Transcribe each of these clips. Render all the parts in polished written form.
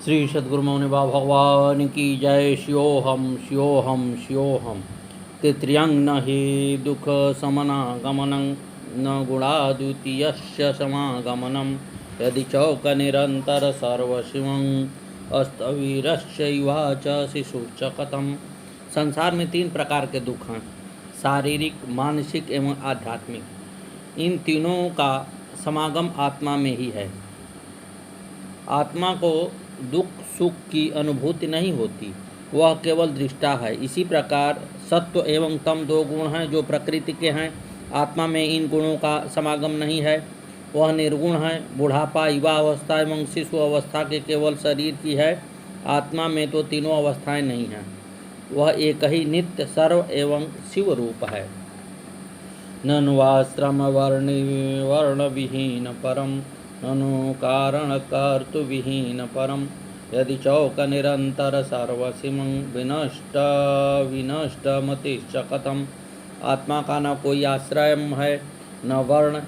श्री सद्गुरु मौनी बाबा भगवान की जय। शिवोहम शिवोहम शिवोहम। तृतीयं न हि दुख समनागमनं न गुणाद्वितीयस्य समागमनं यदि चौक निरंतर सर्वशिवं अस्तवीरस्यैवा च शिशुश्च कथम। संसार में तीन प्रकार के दुख हैं, शारीरिक, मानसिक एवं आध्यात्मिक। इन तीनों का समागम आत्मा में ही है। आत्मा को दुख सुख की अनुभूति नहीं होती, वह केवल दृष्टा है। इसी प्रकार सत्व एवं तम दो गुण हैं जो प्रकृति के हैं। आत्मा में इन गुणों का समागम नहीं है, वह निर्गुण है। बुढ़ापा, युवा अवस्था एवं शिशु अवस्था के केवल शरीर की है। आत्मा में तो तीनों अवस्थाएं नहीं हैं, वह एक ही नित्य सर्व एवं शिव रूप है। नन्वाश्रम वर्ण विहीन परम ननु कारण कर्तु विहीन परम यदि चौक निरंतर सर्वसिमं विनष्ट विनष्ट मतिश्च कथम। आत्मा का न कोई आश्रय है न वर्ण,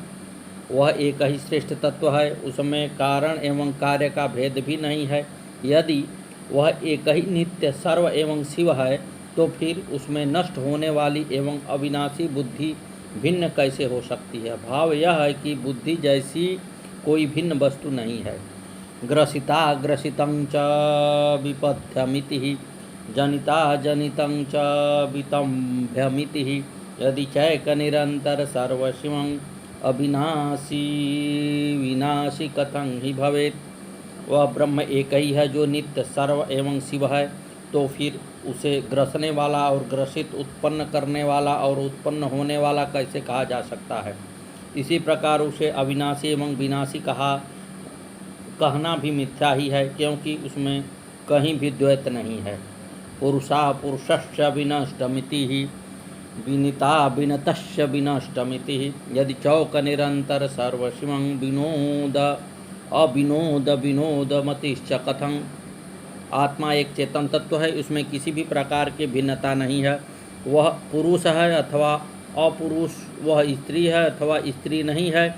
वह एक ही श्रेष्ठ तत्व है। उसमें कारण एवं कार्य का भेद भी नहीं है। यदि वह एक ही नित्य सर्व एवं शिव है तो फिर उसमें नष्ट होने वाली एवं अविनाशी बुद्धि भिन्न कैसे हो सकती है। भाव यह है कि बुद्धि जैसी कोई भिन्न वस्तु नहीं है। ग्रसिता ग्रसितं च विपथ्यमिति जनिता जनितं च वितम्भ्यमिति यदि चैक निरंतर सर्वशिवं अविनाशी विनाशी कथं ही भवेत्। वह ब्रह्म एक ही है जो नित्य सर्व एवं शिव है, तो फिर उसे ग्रसने वाला और ग्रसित, उत्पन्न करने वाला और उत्पन्न होने वाला कैसे कहा जा सकता है। इसी प्रकार उसे अविनाशी एवं विनाशी कहना भी मिथ्या ही है, क्योंकि उसमें कहीं भी द्वैत नहीं है। पुरुषा पुरुषस्य विनष्टमिति ही विनिता विनतस्य विनष्टमिति यदि चौक निरंतर सर्वशिवं विनोद अविनोद विनोद मतिश्च कथं। आत्मा एक चेतन तत्व है, उसमें किसी भी प्रकार की भिन्नता नहीं है। वह पुरुष है अथवा अपुरुष, वह स्त्री है अथवा स्त्री नहीं है,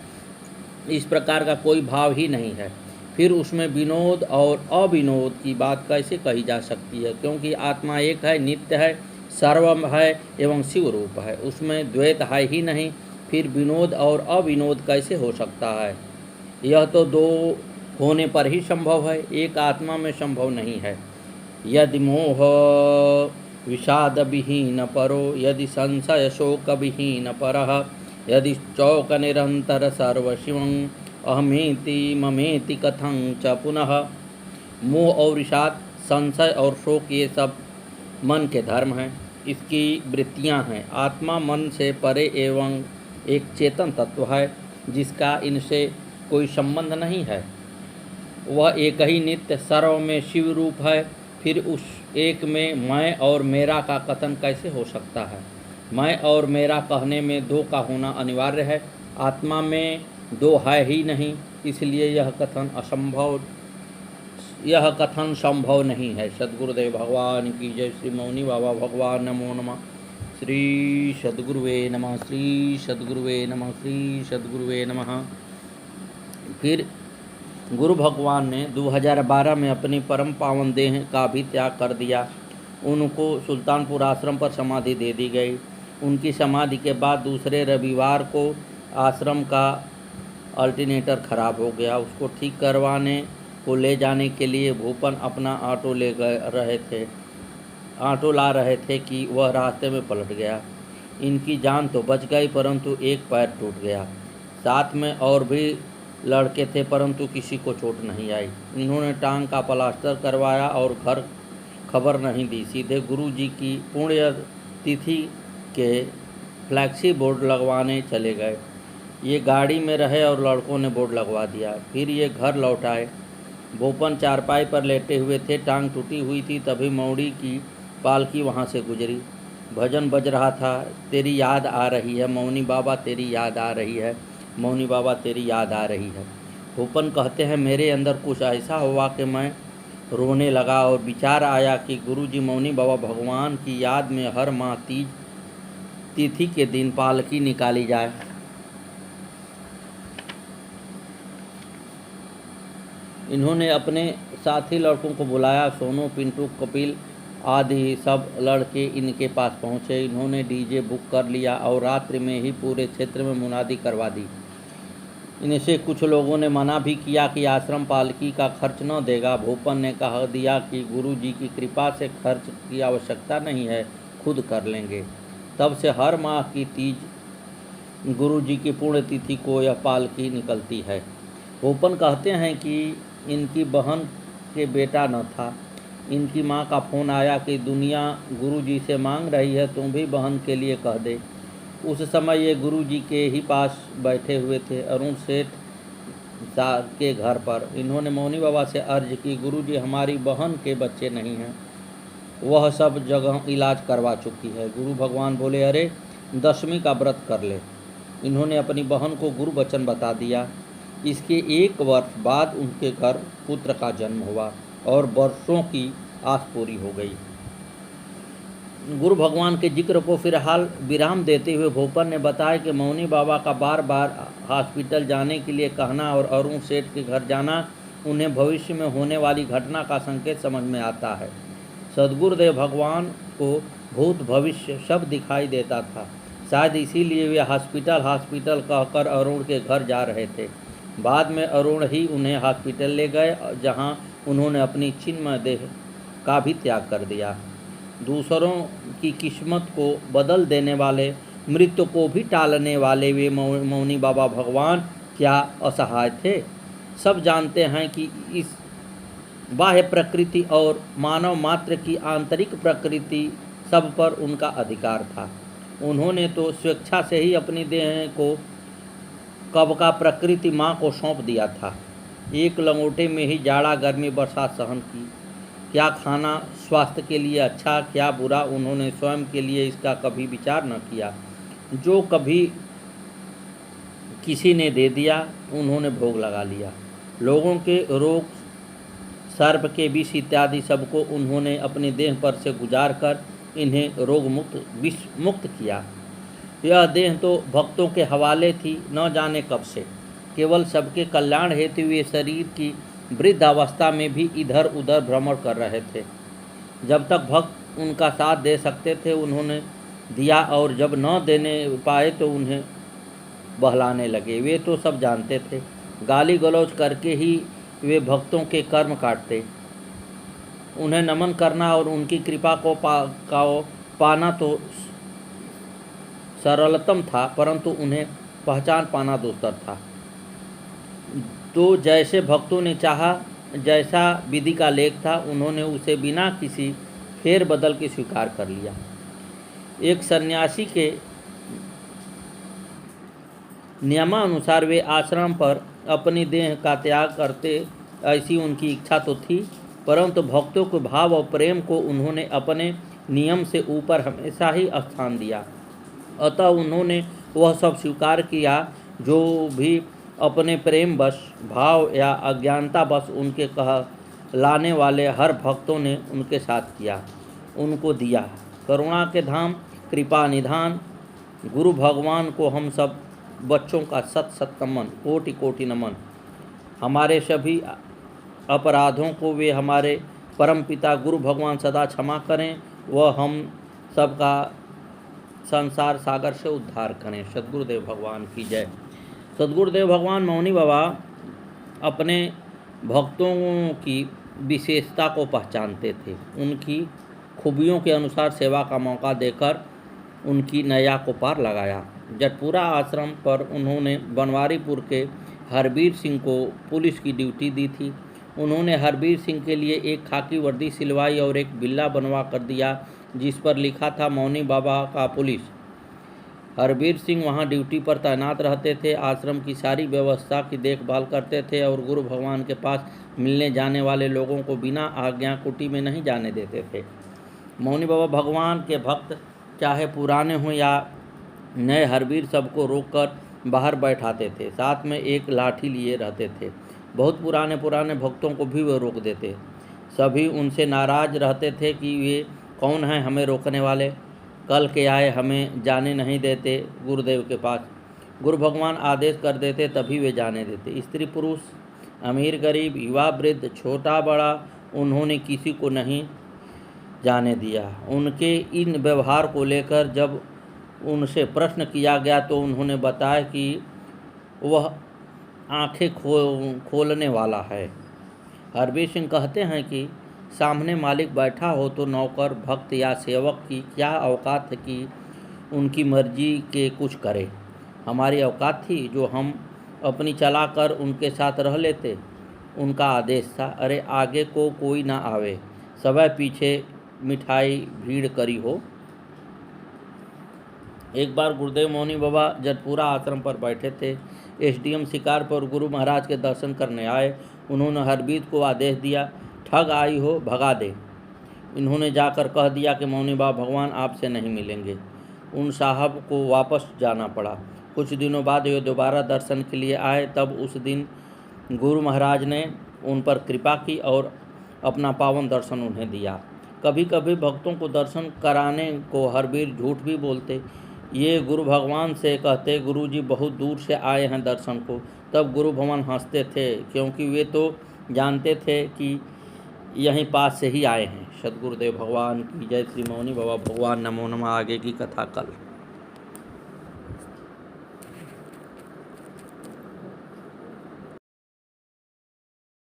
इस प्रकार का कोई भाव ही नहीं है। फिर उसमें विनोद और अविनोद की बात कैसे कही जा सकती है, क्योंकि आत्मा एक है, नित्य है, सर्व है एवं शिव रूप है। उसमें द्वैत है ही नहीं, फिर विनोद और अविनोद कैसे हो सकता है। यह तो दो होने पर ही संभव है, एक आत्मा में संभव नहीं है। यदि मोह विषाद विहीन परो यदि संशय शोक विहीन परः यदि चौक निरंतर सर्वशिवं अहमेति ममेति कथं च पुनः। मोह और विषाद, संशय और शोक ये सब मन के धर्म हैं, इसकी वृत्तियां हैं। आत्मा मन से परे एवं एक चेतन तत्व है जिसका इनसे कोई संबंध नहीं है। वह एक ही नित्य सर्व में शिव रूप है। फिर उस एक में मैं और मेरा का कथन कैसे हो सकता है। मैं और मेरा कहने में दो का होना अनिवार्य है। आत्मा में दो है ही नहीं, इसलिए यह कथन संभव नहीं है। सद्गुरुदेव भगवान की जय। श्री मौनी बाबा भगवान नमो नमः। श्री सद्गुरुवे नमः। श्री सद्गुरुवे नमः। श्री सद्गुरुवे नमः। फिर गुरु भगवान ने 2012 में अपनी परम पावन देह का भी त्याग कर दिया। उनको सुल्तानपुर आश्रम पर समाधि दे दी गई। उनकी समाधि के बाद दूसरे रविवार को आश्रम का अल्टरनेटर खराब हो गया। उसको ठीक करवाने को ले जाने के लिए भूपन अपना ऑटो ला रहे थे कि वह रास्ते में पलट गया। इनकी जान तो बच गई, परंतु एक पैर टूट गया। साथ में और भी लड़के थे, परंतु किसी को चोट नहीं आई। इन्होंने टांग का प्लास्टर करवाया और घर खबर नहीं दी, सीधे गुरु जी की पुण्य तिथि के फ्लैक्सी बोर्ड लगवाने चले गए। ये गाड़ी में रहे और लड़कों ने बोर्ड लगवा दिया। फिर ये घर लौट आए। भूपन चारपाई पर लेटे हुए थे, टांग टूटी हुई थी। तभी मौड़ी की पालकी वहाँ से गुजरी। भजन बज रहा था, तेरी याद आ रही है मौनी बाबा, तेरी याद आ रही है मौनी बाबा, तेरी याद आ रही है। भूपन कहते हैं, मेरे अंदर कुछ ऐसा हुआ कि मैं रोने लगा और विचार आया कि गुरुजी मौनी बाबा भगवान की याद में हर माह तीज तिथि के दिन पालकी निकाली जाए। इन्होंने अपने साथी लड़कों को बुलाया। सोनू, पिंटू, कपिल आदि सब लड़के इनके पास पहुँचे। इन्होंने डीजे बुक कर लिया और रात्रि में ही पूरे क्षेत्र में मुनादी करवा दी। इनसे कुछ लोगों ने मना भी किया कि आश्रम पालकी का खर्च न देगा। भूपन ने कह दिया कि गुरुजी की कृपा से खर्च की आवश्यकता नहीं है, खुद कर लेंगे। तब से हर माह की तीज गुरुजी की पुण्यतिथि को यह पालकी निकलती है। भूपन कहते हैं कि इनकी बहन के बेटा न था। इनकी माँ का फ़ोन आया कि दुनिया गुरुजी से मांग रही है, तुम भी बहन के लिए कह दे। उस समय ये गुरुजी के ही पास बैठे हुए थे, अरुण सेठ के घर पर। इन्होंने मौनी बाबा से अर्ज की, गुरुजी हमारी बहन के बच्चे नहीं हैं, वह सब जगह इलाज करवा चुकी है। गुरु भगवान बोले, अरे 10वीं का व्रत कर ले। इन्होंने अपनी बहन को गुरु वचन बता दिया। इसके 1 वर्ष बाद उनके घर पुत्र का जन्म हुआ और वर्षों की आस पूरी हो गई। गुरु भगवान के जिक्र को फिलहाल विराम देते हुए भूपन ने बताया कि मौनी बाबा का बार बार हॉस्पिटल जाने के लिए कहना और अरुण सेठ के घर जाना उन्हें भविष्य में होने वाली घटना का संकेत समझ में आता है। सद्गुरुदेव भगवान को भूत भविष्य सब दिखाई देता था। शायद इसीलिए वे हॉस्पिटल कहकर अरुण के घर जा रहे थे। बाद में अरुण ही उन्हें हॉस्पिटल ले गए, जहां उन्होंने अपनी चिन्मय देह का भी त्याग कर दिया। दूसरों की किस्मत को बदल देने वाले, मृत्यु को भी टालने वाले वे मौनी बाबा भगवान क्या असहाय थे। सब जानते हैं कि इस बाह्य प्रकृति और मानव मात्र की आंतरिक प्रकृति सब पर उनका अधिकार था। उन्होंने तो स्वेच्छा से ही अपनी देह को कब का प्रकृति माँ को सौंप दिया था। एक लंगोटे में ही जाड़ा गर्मी बरसात सहन की। क्या खाना स्वास्थ्य के लिए अच्छा, क्या बुरा, उन्होंने स्वयं के लिए इसका कभी विचार न किया। जो कभी किसी ने दे दिया, उन्होंने भोग लगा लिया। लोगों के रोग, सर्प के विष इत्यादि सबको उन्होंने अपने देह पर से गुजार कर इन्हें रोग मुक्त, विष मुक्त किया। यह देह तो भक्तों के हवाले थी न जाने कब से। केवल सबके कल्याण हेतु वे शरीर की वृद्धावस्था में भी इधर उधर भ्रमण कर रहे थे। जब तक भक्त उनका साथ दे सकते थे उन्होंने दिया, और जब न देने पाए तो उन्हें बहलाने लगे। वे तो सब जानते थे, गाली गलौज करके ही वे भक्तों के कर्म काटते। उन्हें नमन करना और उनकी कृपा को पाना तो सरलतम था, परंतु उन्हें पहचान पाना दुस्तर था। तो जैसे भक्तों ने चाहा, जैसा विधि का लेख था, उन्होंने उसे बिना किसी फेर बदल के स्वीकार कर लिया। एक सन्यासी के नियमानुसार वे आश्रम पर अपनी देह का त्याग करते, ऐसी उनकी इच्छा तो थी, परंतु भक्तों के भाव और प्रेम को उन्होंने अपने नियम से ऊपर हमेशा ही स्थान दिया। अतः उन्होंने वह सब स्वीकार किया जो भी अपने प्रेम बस, भाव या अज्ञानता बस उनके कह लाने वाले हर भक्तों ने उनके साथ किया, उनको दिया। करुणा के धाम, कृपा निधान गुरु भगवान को हम सब बच्चों का सत सत नमन, कोटि कोटि नमन। हमारे सभी अपराधों को वे हमारे परम पिता गुरु भगवान सदा क्षमा करें, वह हम सबका संसार सागर से उद्धार करें। सद्गुरुदेव भगवान की जय। सद्गुरुदेव भगवान मौनी बाबा अपने भक्तों की विशेषता को पहचानते थे। उनकी खूबियों के अनुसार सेवा का मौका देकर उनकी नैया को पार लगाया। जटपुरा आश्रम पर उन्होंने बनवारीपुर के हरबीर सिंह को पुलिस की ड्यूटी दी थी। उन्होंने हरबीर सिंह के लिए एक खाकी वर्दी सिलवाई और एक बिल्ला बनवा कर दिया, जिस पर लिखा था मौनी बाबा का पुलिस। हरबीर सिंह वहां ड्यूटी पर तैनात रहते थे, आश्रम की सारी व्यवस्था की देखभाल करते थे और गुरु भगवान के पास मिलने जाने वाले लोगों को बिना आज्ञा कुटी में नहीं जाने देते थे। मौनी बाबा भगवान के भक्त चाहे पुराने हों या नए, हरबीर सबको रोककर बाहर बैठाते थे। साथ में एक लाठी लिए रहते थे। बहुत पुराने भक्तों को भी वे रोक देते। सभी उनसे नाराज रहते थे कि वे कौन हैं हमें रोकने वाले, कल के आए हमें जाने नहीं देते गुरुदेव के पास। गुरु भगवान आदेश कर देते तभी वे जाने देते। स्त्री पुरुष अमीर गरीब, युवा वृद्ध, छोटा बड़ा, उन्होंने किसी को नहीं जाने दिया। उनके इन व्यवहार को लेकर जब उनसे प्रश्न किया गया तो उन्होंने बताया कि वह आंखें खोलने वाला है। हरबीर सिंह कहते हैं कि सामने मालिक बैठा हो तो नौकर, भक्त या सेवक की क्या औकात है कि उनकी मर्जी के कुछ करे। हमारी औकात थी जो हम अपनी चलाकर उनके साथ रह लेते। उनका आदेश था, अरे आगे को कोई ना आवे, सवै पीछे मिठाई भीड़ करी हो। एक बार गुरुदेव मौनी बाबा जटपुरा आश्रम पर बैठे थे। एसडीएम शिकारपुर गुरु महाराज के दर्शन करने आए। उन्होंने हरबीर को आदेश दिया, ठग आई हो भगा दे। इन्होंने जाकर कह दिया कि मौनी बाबा भगवान आपसे नहीं मिलेंगे। उन साहब को वापस जाना पड़ा। कुछ दिनों बाद वे दोबारा दर्शन के लिए आए। तब उस दिन गुरु महाराज ने उन पर कृपा की और अपना पावन दर्शन उन्हें दिया। कभी कभी भक्तों को दर्शन कराने को हरबीर झूठ भी बोलते। ये गुरु भगवान से कहते, गुरु जी बहुत दूर से आए हैं दर्शन को। तब गुरु भगवान हंसते थे, क्योंकि वे तो जानते थे कि यहीं पास से ही आए हैं। सद्गुरुदेव भगवान की जय। श्री मौनी बाबा भगवान नमो नमः। आगे की कथा कल।